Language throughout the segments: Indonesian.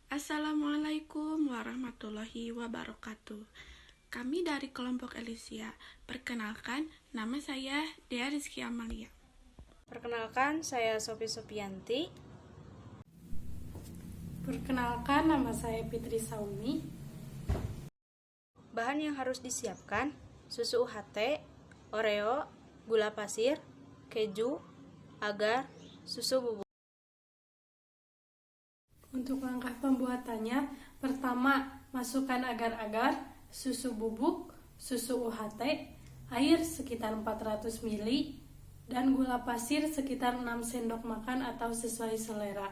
Assalamualaikum warahmatullahi wabarakatuh. Kami dari kelompok Elysia. Perkenalkan, nama saya Dea Rizky Amalia. Perkenalkan, saya Sophie Supianti. Perkenalkan, nama saya Fitri Saumi. Bahan yang harus disiapkan: susu UHT, Oreo, gula pasir, keju, agar, susu bubuk. Untuk langkah pembuatannya, pertama, masukkan agar-agar, susu bubuk, susu UHT, air sekitar 400 ml, dan gula pasir sekitar 6 sendok makan atau sesuai selera.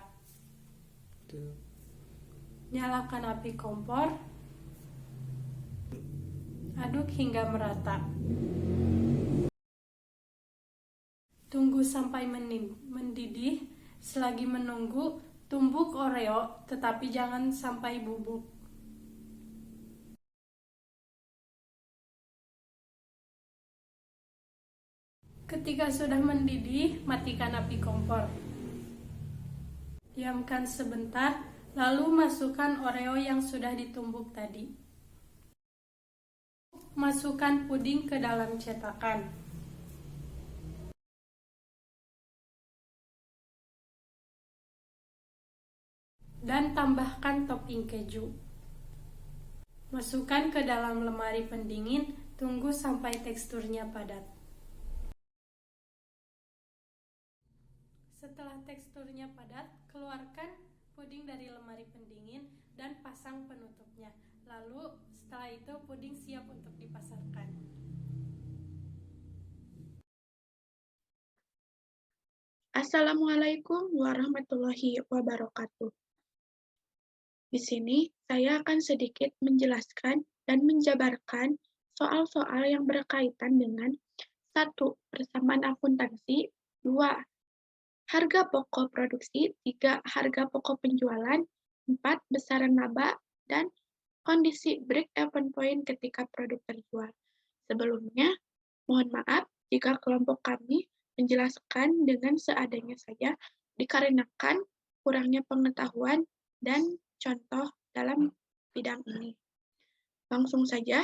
Nyalakan api kompor. Aduk hingga merata. Tunggu sampai mendidih. Selagi menunggu, tumbuk Oreo, tetapi jangan sampai bubuk. Ketika sudah mendidih, matikan api kompor. Diamkan sebentar, lalu masukkan Oreo yang sudah ditumbuk tadi. Masukkan puding ke dalam cetakan. Dan tambahkan topping keju. Masukkan ke dalam lemari pendingin, tunggu sampai teksturnya padat. Setelah teksturnya padat, keluarkan puding dari lemari pendingin dan pasang penutupnya. Lalu setelah itu puding siap untuk dipasarkan. Assalamualaikum warahmatullahi wabarakatuh. Di sini saya akan sedikit menjelaskan dan menjabarkan soal-soal yang berkaitan dengan 1. Persamaan akuntansi, 2. Harga pokok produksi, 3. Harga pokok penjualan, 4. Besaran laba, dan kondisi break-even point ketika produk terjual. Sebelumnya, mohon maaf jika kelompok kami menjelaskan dengan seadanya saja dikarenakan kurangnya pengetahuan dan contoh dalam bidang ini. Langsung saja.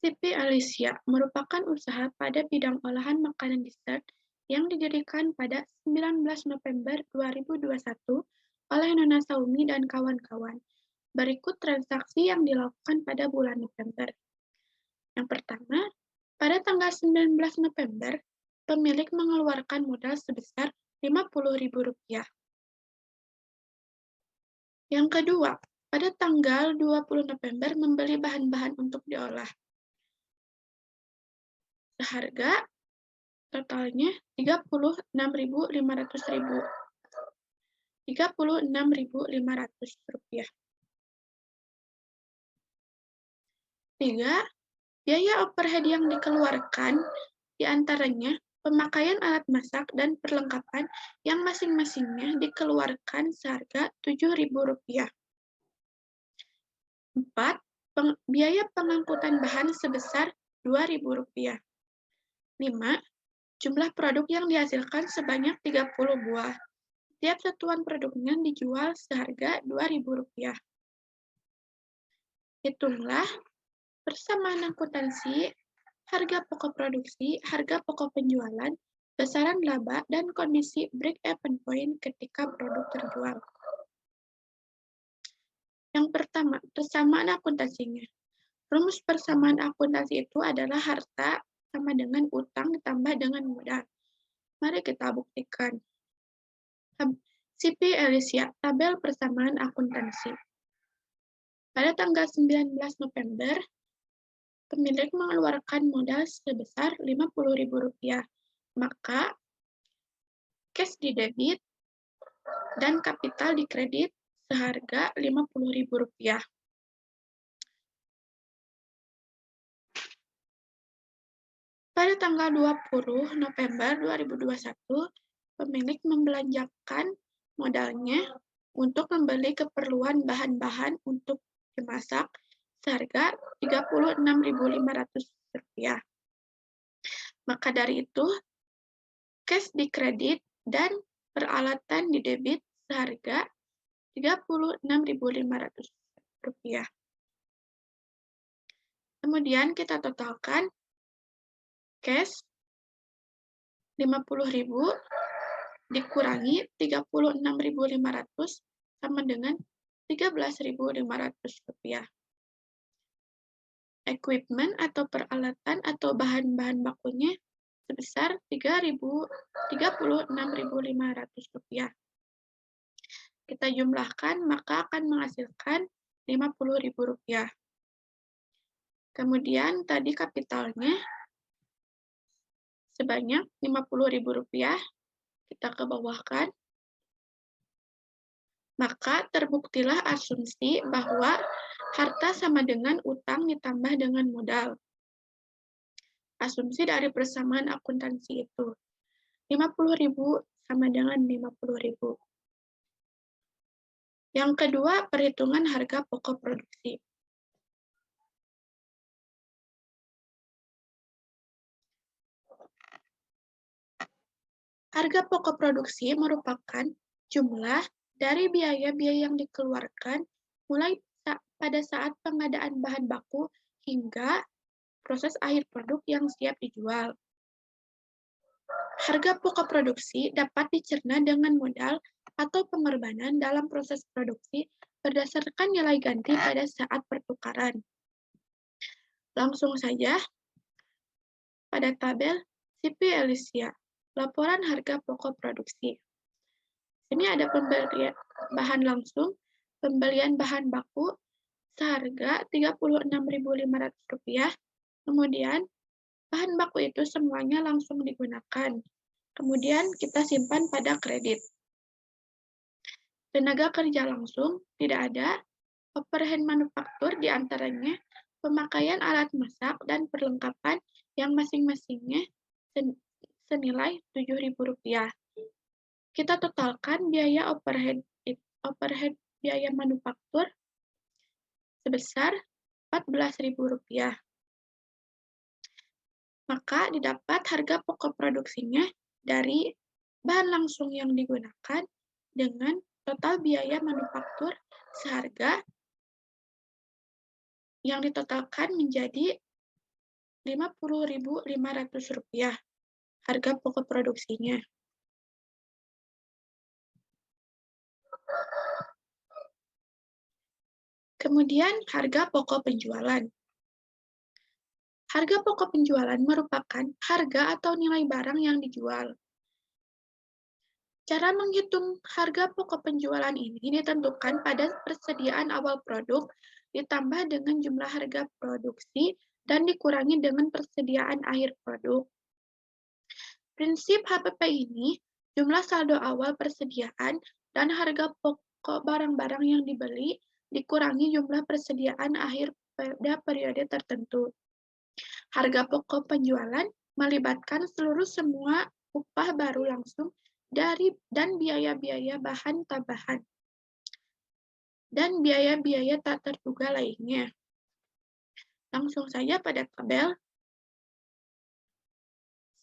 CP Elysia merupakan usaha pada bidang olahan makanan dessert yang didirikan pada 19 November 2021 oleh Nona Saumi dan kawan-kawan. Berikut transaksi yang dilakukan pada bulan November. Yang pertama, pada tanggal 19 November, pemilik mengeluarkan modal sebesar Rp50.000. Yang kedua, pada tanggal 20 November membeli bahan-bahan untuk diolah. Seharga totalnya Rp36.500. Rp36.500. 3. Biaya overhead yang dikeluarkan diantaranya pemakaian alat masak dan perlengkapan yang masing-masingnya dikeluarkan seharga Rp7.000. 4. Biaya pengangkutan bahan sebesar Rp2.000. 5. Jumlah produk yang dihasilkan sebanyak 30 buah. Setiap satuan produknya dijual seharga Rp2.000. Hitunglah persamaan akuntansi, harga pokok produksi, harga pokok penjualan, besaran laba, dan kondisi break-even point ketika produk terjual. Yang pertama, persamaan akuntansinya. Rumus persamaan akuntansi itu adalah harta sama dengan utang ditambah dengan modal. Mari kita buktikan. CP Elysia, tabel persamaan akuntansi. Pada tanggal 19 November, pemilik mengeluarkan modal sebesar Rp50.000, maka cash di debit dan kapital di kredit seharga Rp50.000. Pada tanggal 20 November 2021, pemilik membelanjakan modalnya untuk membeli keperluan bahan-bahan untuk dimasak seharga Rp36.500. Maka dari itu, cash di kredit dan peralatan di debit seharga Rp36.500. Kemudian kita totalkan cash Rp50.000 dikurangi Rp36.500 sama dengan Rp13.500. Equipment atau peralatan atau bahan-bahan bakunya sebesar Rp36.500. Kita jumlahkan, maka akan menghasilkan Rp50.000. Kemudian tadi kapitalnya sebanyak Rp50.000, kita ke bawahkan. Maka terbuktilah asumsi bahwa harta sama dengan utang ditambah dengan modal. Asumsi dari persamaan akuntansi itu. 50.000 sama dengan 50.000. Yang kedua, perhitungan harga pokok produksi. Harga pokok produksi merupakan jumlah dari biaya-biaya yang dikeluarkan mulai pada saat pengadaan bahan baku hingga proses akhir produk yang siap dijual. Harga pokok produksi dapat dicerna dengan modal atau pengorbanan dalam proses produksi berdasarkan nilai ganti pada saat pertukaran. Langsung saja pada tabel CP Elysia, laporan harga pokok produksi. Ini ada pembelian bahan langsung, pembelian bahan baku seharga Rp36.500. Kemudian bahan baku itu semuanya langsung digunakan. Kemudian kita simpan pada kredit. Tenaga kerja langsung tidak ada, overhead manufaktur diantaranya pemakaian alat masak dan perlengkapan yang masing-masingnya senilai Rp7.000. Kita totalkan biaya overhead biaya manufaktur sebesar Rp14.000. Maka didapat harga pokok produksinya dari bahan langsung yang digunakan dengan total biaya manufaktur seharga yang ditotalkan menjadi Rp50.500 harga pokok produksinya. Kemudian harga pokok penjualan. Harga pokok penjualan merupakan harga atau nilai barang yang dijual. Cara menghitung harga pokok penjualan ini ditentukan pada persediaan awal produk ditambah dengan jumlah harga produksi dan dikurangi dengan persediaan akhir produk. Prinsip HPP ini, jumlah saldo awal persediaan dan harga pokok barang-barang yang dibeli dikurangi jumlah persediaan akhir pada periode tertentu. Harga pokok penjualan melibatkan semua upah baru langsung dan biaya-biaya bahan tambahan dan biaya-biaya tak terduga lainnya. Langsung saja pada tabel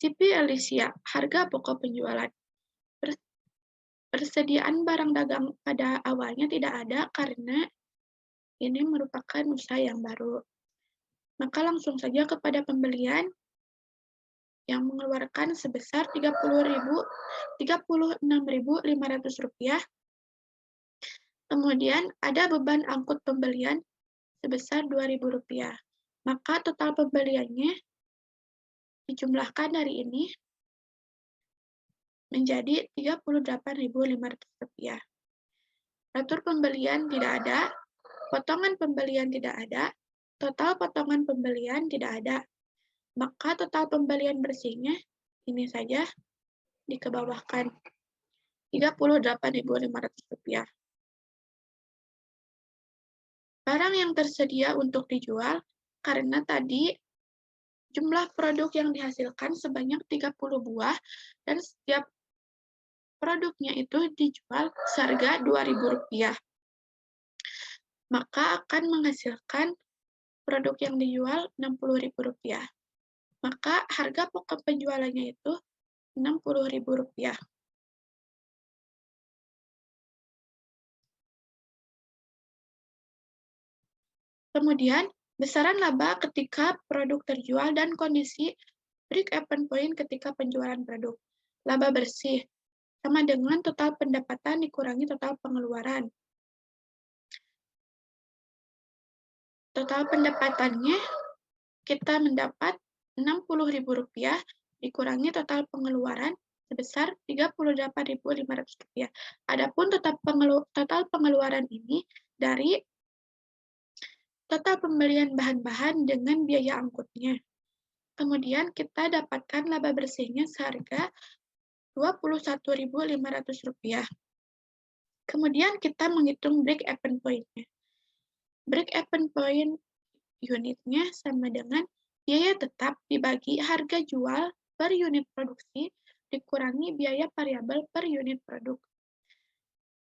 CP Elysia, harga pokok penjualan. Persediaan barang dagang pada awalnya tidak ada karena ini merupakan usaha yang baru. Maka langsung saja kepada pembelian yang mengeluarkan sebesar Rp36.500. Kemudian ada beban angkut pembelian sebesar Rp2.000. Maka total pembeliannya dijumlahkan dari ini menjadi Rp38.500. Atur pembelian tidak ada, potongan pembelian tidak ada, total potongan pembelian tidak ada. Maka total pembelian bersihnya ini saja dikebawahkan Rp38.500. Barang yang tersedia untuk dijual karena tadi jumlah produk yang dihasilkan sebanyak 30 buah dan setiap produknya itu dijual seharga Rp2.000. Maka akan menghasilkan produk yang dijual Rp60.000. Maka harga pokok penjualannya itu Rp60.000. Kemudian, besaran laba ketika produk terjual dan kondisi break-even point ketika penjualan produk. Laba bersih sama dengan total pendapatan dikurangi total pengeluaran. Total pendapatannya kita mendapat Rp60.000 dikurangi total pengeluaran sebesar Rp38.500. Adapun total pengeluaran ini dari total pembelian bahan-bahan dengan biaya angkutnya. Kemudian kita dapatkan laba bersihnya seharga Rp21.500. Kemudian kita menghitung break-even point-nya. Break-even point unitnya sama dengan biaya tetap dibagi harga jual per unit produksi dikurangi biaya variabel per unit produk.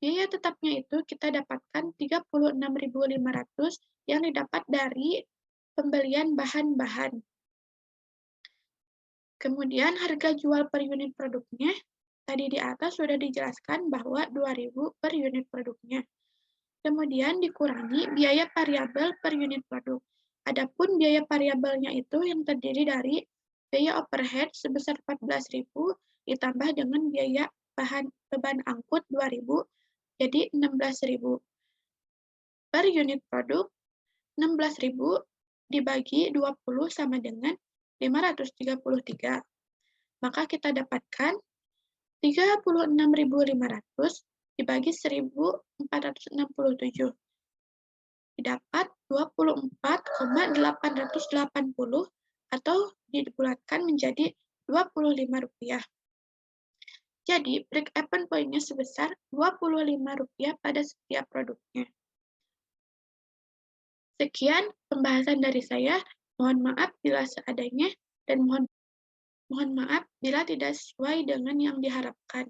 Biaya tetapnya itu kita dapatkan Rp36.500 yang didapat dari pembelian bahan-bahan. Kemudian harga jual per unit produknya, tadi di atas sudah dijelaskan bahwa Rp2.000 per unit produknya. Kemudian dikurangi biaya variabel per unit produk. Adapun biaya variabelnya itu yang terdiri dari biaya overhead sebesar Rp14.000 ditambah dengan biaya beban angkut Rp2.000 jadi Rp16.000. Per unit produk Rp16.000 dibagi 20 sama dengan 533. Maka kita dapatkan Rp36.500 dibagi 1.467. Didapat 24,880 atau dibulatkan menjadi Rp25. Jadi, break-even point-nya sebesar Rp25 pada setiap produknya. Sekian pembahasan dari saya. Mohon maaf bila seadanya dan mohon maaf bila tidak sesuai dengan yang diharapkan.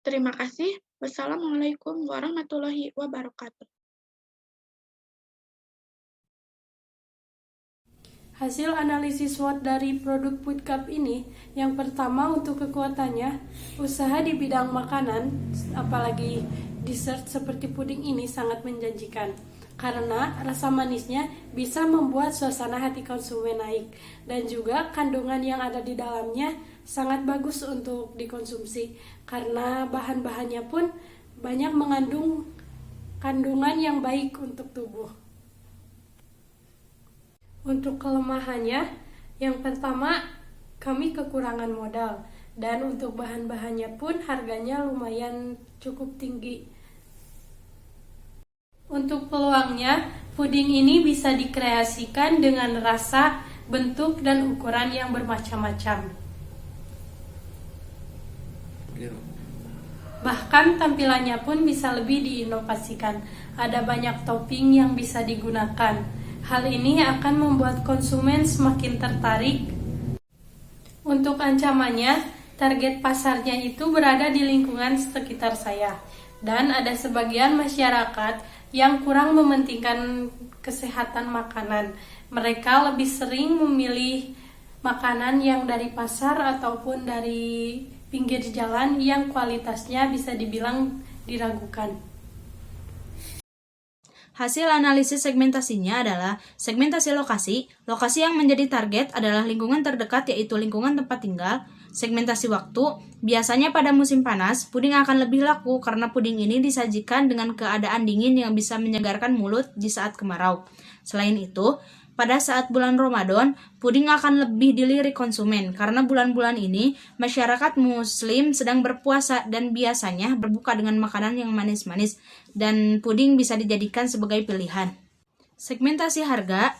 Terima kasih. Wassalamualaikum warahmatullahi wabarakatuh. Hasil analisis SWOT dari produk Food Cup ini, yang pertama untuk kekuatannya, usaha di bidang makanan, apalagi dessert seperti puding ini sangat menjanjikan. Karena rasa manisnya bisa membuat suasana hati konsumen naik. Dan juga kandungan yang ada di dalamnya sangat bagus untuk dikonsumsi. Karena bahan-bahannya pun banyak mengandung kandungan yang baik untuk tubuh. Untuk kelemahannya, yang pertama, kami kekurangan modal. Dan untuk bahan-bahannya pun harganya lumayan cukup tinggi. Untuk peluangnya, puding ini bisa dikreasikan dengan rasa, bentuk, dan ukuran yang bermacam-macam. Bahkan tampilannya pun bisa lebih diinovasikan. Ada banyak topping yang bisa digunakan. Hal ini akan membuat konsumen semakin tertarik. Untuk ancamannya, target pasarnya itu berada di lingkungan sekitar saya. Dan ada sebagian masyarakat yang kurang mementingkan kesehatan makanan. Mereka lebih sering memilih makanan yang dari pasar ataupun dari pinggir jalan yang kualitasnya bisa dibilang diragukan. Hasil analisis segmentasinya adalah segmentasi lokasi. Lokasi yang menjadi target adalah lingkungan terdekat yaitu lingkungan tempat tinggal. Segmentasi waktu, biasanya pada musim panas, puding akan lebih laku karena puding ini disajikan dengan keadaan dingin yang bisa menyegarkan mulut di saat kemarau. Selain itu, pada saat bulan Ramadan, puding akan lebih dilirik konsumen karena bulan-bulan ini masyarakat muslim sedang berpuasa dan biasanya berbuka dengan makanan yang manis-manis dan puding bisa dijadikan sebagai pilihan. Segmentasi harga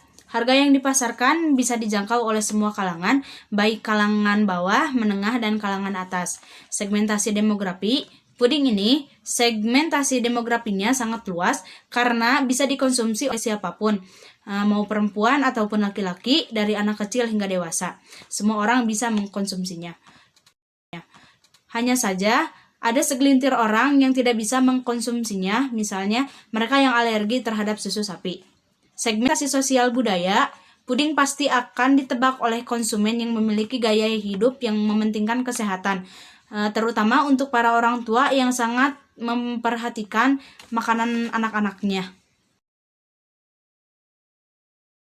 yang dipasarkan bisa dijangkau oleh semua kalangan, baik kalangan bawah, menengah, dan kalangan atas. Segmentasi demografi, puding ini segmentasi demografinya sangat luas karena bisa dikonsumsi oleh siapapun, mau perempuan ataupun laki-laki, dari anak kecil hingga dewasa. Semua orang bisa mengkonsumsinya. Hanya saja, ada segelintir orang yang tidak bisa mengkonsumsinya, misalnya mereka yang alergi terhadap susu sapi. Segmentasi sosial budaya, puding pasti akan ditebak oleh konsumen yang memiliki gaya hidup yang mementingkan kesehatan. terutama untuk para orang tua yang sangat memperhatikan makanan anak-anaknya.